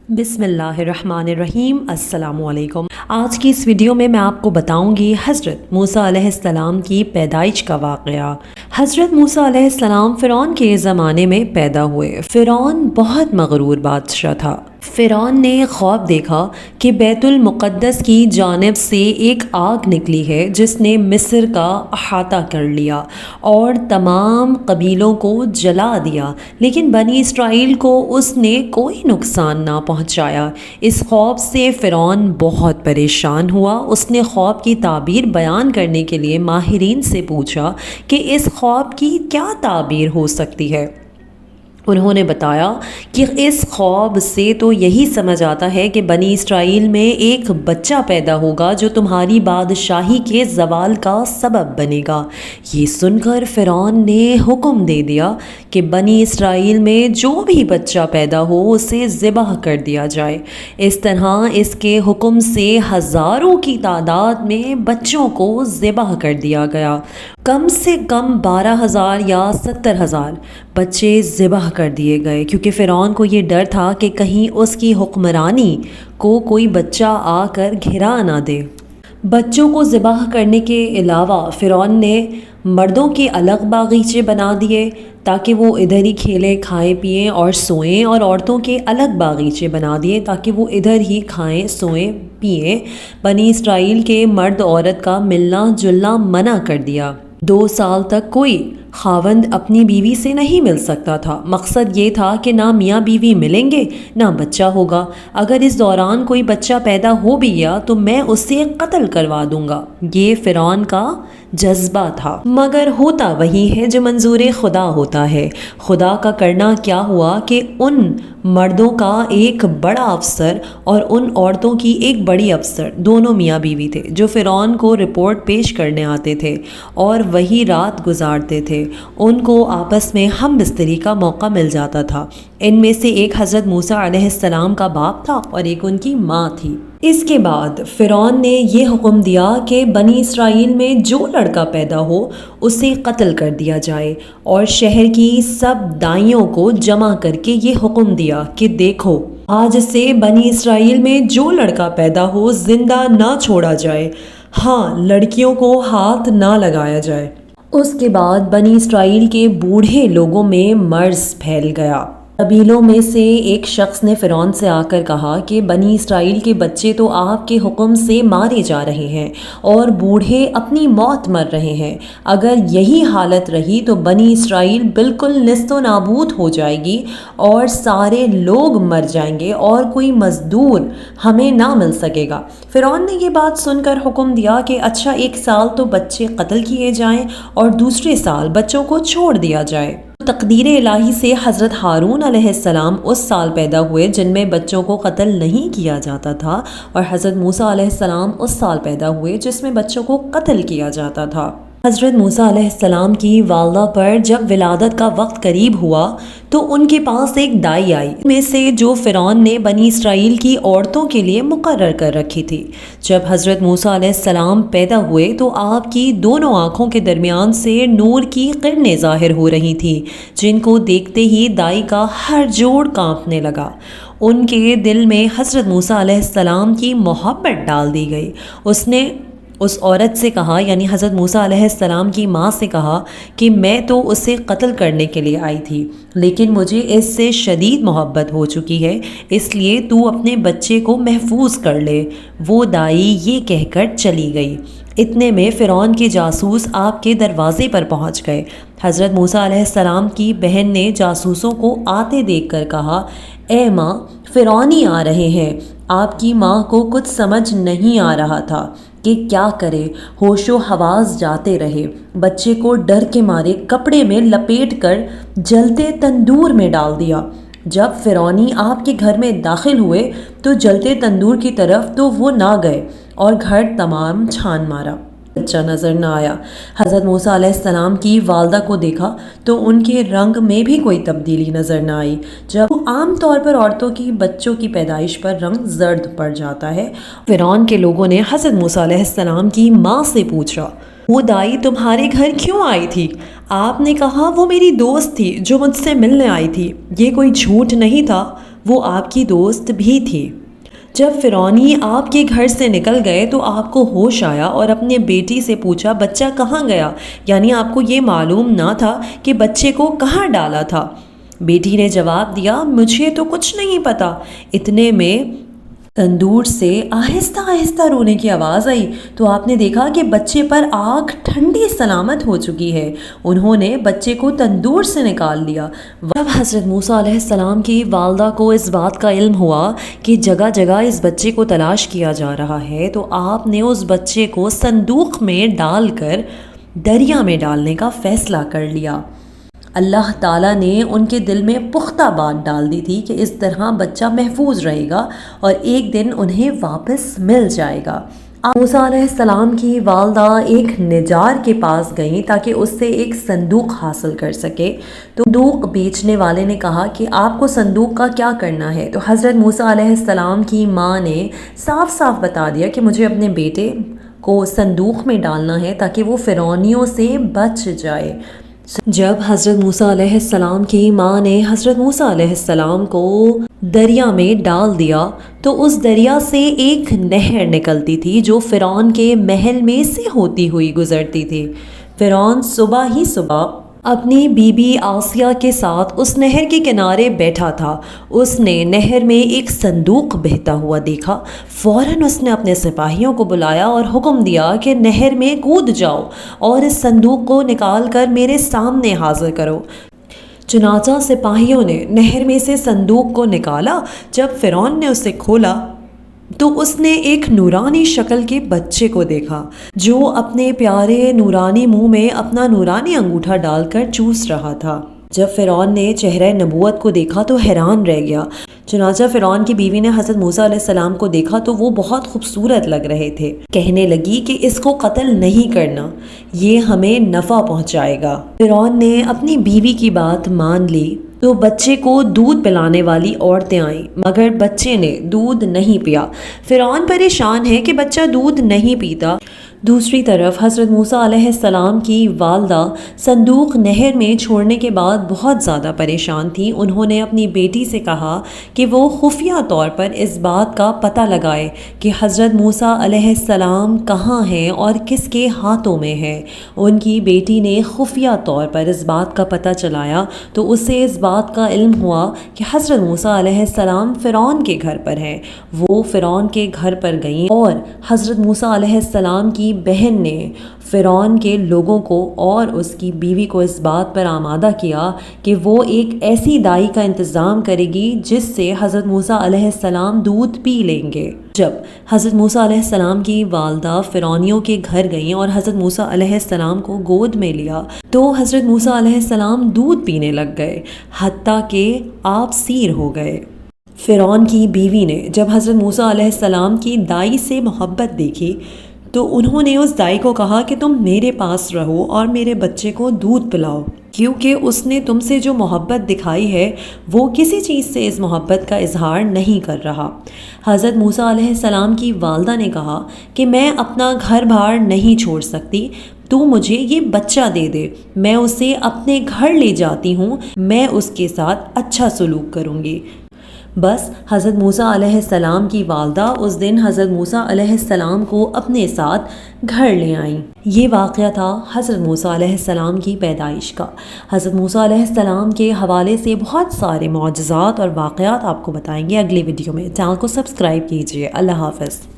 بسم اللہ الرحمن الرحیم۔ السلام علیکم۔ آج کی اس ویڈیو میں آپ کو بتاؤں گی حضرت موسیٰ علیہ السلام کی پیدائش کا واقعہ۔ حضرت موسیٰ علیہ السلام فرعون کے زمانے میں پیدا ہوئے۔ فرعون بہت مغرور بادشاہ تھا۔ فرعون نے خواب دیکھا کہ بیت المقدس کی جانب سے ایک آگ نکلی ہے جس نے مصر کا احاطہ کر لیا اور تمام قبیلوں کو جلا دیا، لیکن بنی اسرائیل کو اس نے کوئی نقصان نہ پہنچایا۔ اس خواب سے فرعون بہت پریشان ہوا۔ اس نے خواب کی تعبیر بیان کرنے کے لیے ماہرین سے پوچھا کہ اس خواب کی کیا تعبیر ہو سکتی ہے۔ انہوں نے بتایا کہ اس خواب سے تو یہی سمجھ آتا ہے کہ بنی اسرائیل میں ایک بچہ پیدا ہوگا جو تمہاری بادشاہی کے زوال کا سبب بنے گا۔ یہ سن کر فرعون نے حکم دے دیا کہ بنی اسرائیل میں جو بھی بچہ پیدا ہو اسے ذبح کر دیا جائے۔ اس طرح اس کے حکم سے ہزاروں کی تعداد میں بچوں کو ذبح کر دیا گیا۔ کم سے کم 12,000 یا 70,000 بچے ذبح کر دیے گئے، کیونکہ فرعون کو یہ ڈر تھا کہ کہیں اس کی حکمرانی کو کوئی بچہ آ کر گھرا نہ دے۔ بچوں کو ذبح کرنے کے علاوہ فرعون نے مردوں کے الگ باغیچے بنا دیے تاکہ وہ ادھر ہی کھیلیں، کھائیں پئیں اور سوئیں، اور عورتوں کے الگ باغیچے بنا دیے تاکہ وہ ادھر ہی کھائیں، سوئیں، پئیں۔ بنی اسرائیل کے مرد عورت کا ملنا جلنا منع کر دیا۔ 2 سال تک کوئی خاوند اپنی بیوی سے نہیں مل سکتا تھا۔ مقصد یہ تھا کہ نہ میاں بیوی ملیں گے نہ بچہ ہوگا۔ اگر اس دوران کوئی بچہ پیدا ہو بھی گیا تو میں اسے قتل کروا دوں گا۔ یہ فرعون کا جذبہ تھا، مگر ہوتا وہی ہے جو منظور خدا ہوتا ہے۔ خدا کا کرنا کیا ہوا کہ ان مردوں کا ایک بڑا افسر اور ان عورتوں کی ایک بڑی افسر، دونوں میاں بیوی تھے، جو فرعون کو رپورٹ پیش کرنے آتے تھے اور وہی رات گزارتے تھے۔ ان کو آپس میں ہم بستری کا موقع مل جاتا تھا۔ ان میں سے ایک حضرت موسیٰ علیہ السلام کا باپ تھا اور ایک ان کی ماں تھی۔ اس کے بعد فرعون نے یہ حکم دیا کہ بنی اسرائیل میں جو لڑکا پیدا ہو اسے قتل کر دیا جائے، اور شہر کی سب دائیوں کو جمع کر کے یہ حکم دیا کہ دیکھو، آج سے بنی اسرائیل میں جو لڑکا پیدا ہو زندہ نہ چھوڑا جائے، ہاں لڑکیوں کو ہاتھ نہ لگایا جائے۔ اس کے بعد بنی اسرائیل کے بوڑھے لوگوں میں مرض پھیل گیا۔ قبیلوں میں سے ایک شخص نے فرعون سے آ کر کہا کہ بنی اسرائیل کے بچے تو آپ کے حکم سے مارے جا رہے ہیں اور بوڑھے اپنی موت مر رہے ہیں۔ اگر یہی حالت رہی تو بنی اسرائیل بالکل نیست و نابود ہو جائے گی اور سارے لوگ مر جائیں گے اور کوئی مزدور ہمیں نہ مل سکے گا۔ فرعون نے یہ بات سن کر حکم دیا کہ اچھا، 1 سال تو بچے قتل کیے جائیں اور دوسرے سال بچوں کو چھوڑ دیا جائے۔ تقدیر الہی سے حضرت ہارون علیہ السلام اس سال پیدا ہوئے جن میں بچوں کو قتل نہیں کیا جاتا تھا، اور حضرت موسیٰ علیہ السلام اس سال پیدا ہوئے جس میں بچوں کو قتل کیا جاتا تھا۔ حضرت موسیٰ علیہ السلام کی والدہ پر جب ولادت کا وقت قریب ہوا تو ان کے پاس ایک دائی آئی میں سے جو فرعون نے بنی اسرائیل کی عورتوں کے لیے مقرر کر رکھی تھی۔ جب حضرت موسیٰ علیہ السلام پیدا ہوئے تو آپ کی دونوں آنکھوں کے درمیان سے نور کی کرنیں ظاہر ہو رہی تھیں، جن کو دیکھتے ہی دائی کا ہر جوڑ کانپنے لگا۔ ان کے دل میں حضرت موسیٰ علیہ السلام کی محبت ڈال دی گئی۔ اس نے اس عورت سے کہا، یعنی حضرت موسیٰ علیہ السلام کی ماں سے کہا کہ میں تو اسے قتل کرنے کے لیے آئی تھی، لیکن مجھے اس سے شدید محبت ہو چکی ہے، اس لیے تو اپنے بچے کو محفوظ کر لے۔ وہ دائی یہ کہہ کر چلی گئی۔ اتنے میں فرعون کے جاسوس آپ کے دروازے پر پہنچ گئے۔ حضرت موسیٰ علیہ السلام کی بہن نے جاسوسوں کو آتے دیکھ کر کہا، اے ماں، فرعونی آ رہے ہیں۔ آپ کی ماں کو کچھ سمجھ نہیں آ رہا تھا کہ کیا کرے، ہوش و حواس جاتے رہے۔ بچے کو ڈر کے مارے کپڑے میں لپیٹ کر جلتے تندور میں ڈال دیا۔ جب فرعونی آپ کے گھر میں داخل ہوئے تو جلتے تندور کی طرف تو وہ نہ گئے اور گھر تمام چھان مارا، بچہ نظر نہ آیا۔ حضرت موسیٰ علیہ السلام کی والدہ کو دیکھا تو ان کے رنگ میں بھی کوئی تبدیلی نظر نہ آئی۔ جب عام طور پر عورتوں کی بچوں کی پیدائش پر رنگ زرد پڑ جاتا ہے، فرعون کے لوگوں نے حضرت موسیٰ علیہ السلام کی ماں سے پوچھا، وہ دائی تمہارے گھر کیوں آئی تھی؟ آپ نے کہا وہ میری دوست تھی جو مجھ سے ملنے آئی تھی۔ یہ کوئی جھوٹ نہیں تھا۔ وہ آپ کی دوست بھی تھی۔ جب فرعونی آپ کے گھر سے نکل گئے تو آپ کو ہوش آیا اور اپنے بیٹی سے پوچھا بچہ کہاں گیا، یعنی آپ کو یہ معلوم نہ تھا کہ بچے کو کہاں ڈالا تھا۔ بیٹی نے جواب دیا مجھے تو کچھ نہیں پتا۔ اتنے میں تندور سے آہستہ آہستہ رونے کی آواز آئی تو آپ نے دیکھا کہ بچے پر آگ ٹھنڈی سلامت ہو چکی ہے۔ انہوں نے بچے کو تندور سے نکال لیا۔ جب حضرت موسیٰ علیہ السلام کی والدہ کو اس بات کا علم ہوا کہ جگہ جگہ اس بچے کو تلاش کیا جا رہا ہے تو آپ نے اس بچے کو صندوق میں ڈال کر دریا میں ڈالنے کا فیصلہ کر لیا۔ اللہ تعالیٰ نے ان کے دل میں پختہ بات ڈال دی تھی کہ اس طرح بچہ محفوظ رہے گا اور ایک دن انہیں واپس مل جائے گا۔ موسیٰ علیہ السلام کی والدہ ایک نجار کے پاس گئیں تاکہ اس سے ایک صندوق حاصل کر سکے۔ تو صندوق بیچنے والے نے کہا کہ آپ کو صندوق کا کیا کرنا ہے؟ تو حضرت موسیٰ علیہ السلام کی ماں نے صاف صاف بتا دیا کہ مجھے اپنے بیٹے کو صندوق میں ڈالنا ہے تاکہ وہ فرعونیوں سے بچ جائے۔ جب حضرت موسیٰ علیہ السلام کی ماں نے حضرت موسیٰ علیہ السلام کو دریا میں ڈال دیا تو اس دریا سے ایک نہر نکلتی تھی جو فرعون کے محل میں سے ہوتی ہوئی گزرتی تھی۔ فرعون صبح ہی صبح اپنی بیوی آسیہ کے ساتھ اس نہر کے کنارے بیٹھا تھا۔ اس نے نہر میں ایک صندوق بہتا ہوا دیکھا۔ فوراً اس نے اپنے سپاہیوں کو بلایا اور حکم دیا کہ نہر میں کود جاؤ اور اس صندوق کو نکال کر میرے سامنے حاضر کرو۔ چنانچہ سپاہیوں نے نہر میں سے صندوق کو نکالا۔ جب فرعون نے اسے کھولا تو اس نے ایک نورانی شکل کے بچے کو دیکھا جو اپنے پیارے نورانی منہ میں اپنا نورانی انگوٹھا ڈال کر چوس رہا تھا۔ جب فرعون نے چہرہ نبوت کو دیکھا تو حیران رہ گیا۔ چنانچہ فرعون کی بیوی نے حضرت موسیٰ علیہ السلام کو دیکھا تو وہ بہت خوبصورت لگ رہے تھے۔ کہنے لگی کہ اس کو قتل نہیں کرنا، یہ ہمیں نفع پہنچائے گا۔ فرعون نے اپنی بیوی کی بات مان لی تو بچے کو دودھ پلانے والی عورتیں آئیں مگر بچے نے دودھ نہیں پیا۔ فرعون پریشان ہے کہ بچہ دودھ نہیں پیتا۔ دوسری طرف حضرت موسیٰ علیہ السلام کی والدہ صندوق نہر میں چھوڑنے کے بعد بہت زیادہ پریشان تھی۔ انہوں نے اپنی بیٹی سے کہا کہ وہ خفیہ طور پر اس بات کا پتہ لگائے کہ حضرت موسیٰ علیہ السلام کہاں ہیں اور کس کے ہاتھوں میں ہے۔ ان کی بیٹی نے خفیہ طور پر اس بات کا پتہ چلایا تو اسے اس بات کا علم ہوا کہ حضرت موسیٰ علیہ السلام فرعون کے گھر پر ہیں۔ وہ فرعون کے گھر پر گئیں اور حضرت موسیٰ علیہ السلام کی بہن نے فرعون کے لوگوں کو اور اس کی بیوی کو اس بات پر آمادہ کیا کہ وہ ایک ایسی دائی کا انتظام کرے گی جس سے حضرت موسیٰ علیہ السلام دودھ پی لیں گے۔ جب حضرت موسیٰ علیہ السلام کی والدہ فرعونیوں کے گھر گئیں اور حضرت موسیٰ علیہ السلام کو گود میں لیا تو حضرت موسیٰ علیہ السلام دودھ پینے لگ گئے حتیٰ کہ آپ سیر ہو گئے۔ فرعون کی بیوی نے جب حضرت موسیٰ علیہ السلام کی دائی سے محبت دیکھی تو انہوں نے اس دائی کو کہا کہ تم میرے پاس رہو اور میرے بچے کو دودھ پلاؤ، کیونکہ اس نے تم سے جو محبت دکھائی ہے وہ کسی چیز سے اس محبت کا اظہار نہیں کر رہا۔ حضرت موسیٰ علیہ السلام کی والدہ نے کہا کہ میں اپنا گھر بار نہیں چھوڑ سکتی، تو مجھے یہ بچہ دے دے، میں اسے اپنے گھر لے جاتی ہوں، میں اس کے ساتھ اچھا سلوک کروں گی۔ بس حضرت موسیٰ علیہ السلام کی والدہ اس دن حضرت موسیٰ علیہ السلام کو اپنے ساتھ گھر لے آئیں۔ یہ واقعہ تھا حضرت موسیٰ علیہ السلام کی پیدائش کا۔ حضرت موسیٰ علیہ السلام کے حوالے سے بہت سارے معجزات اور واقعات آپ کو بتائیں گے اگلی ویڈیو میں۔ چینل کو سبسکرائب کیجیے۔ اللہ حافظ۔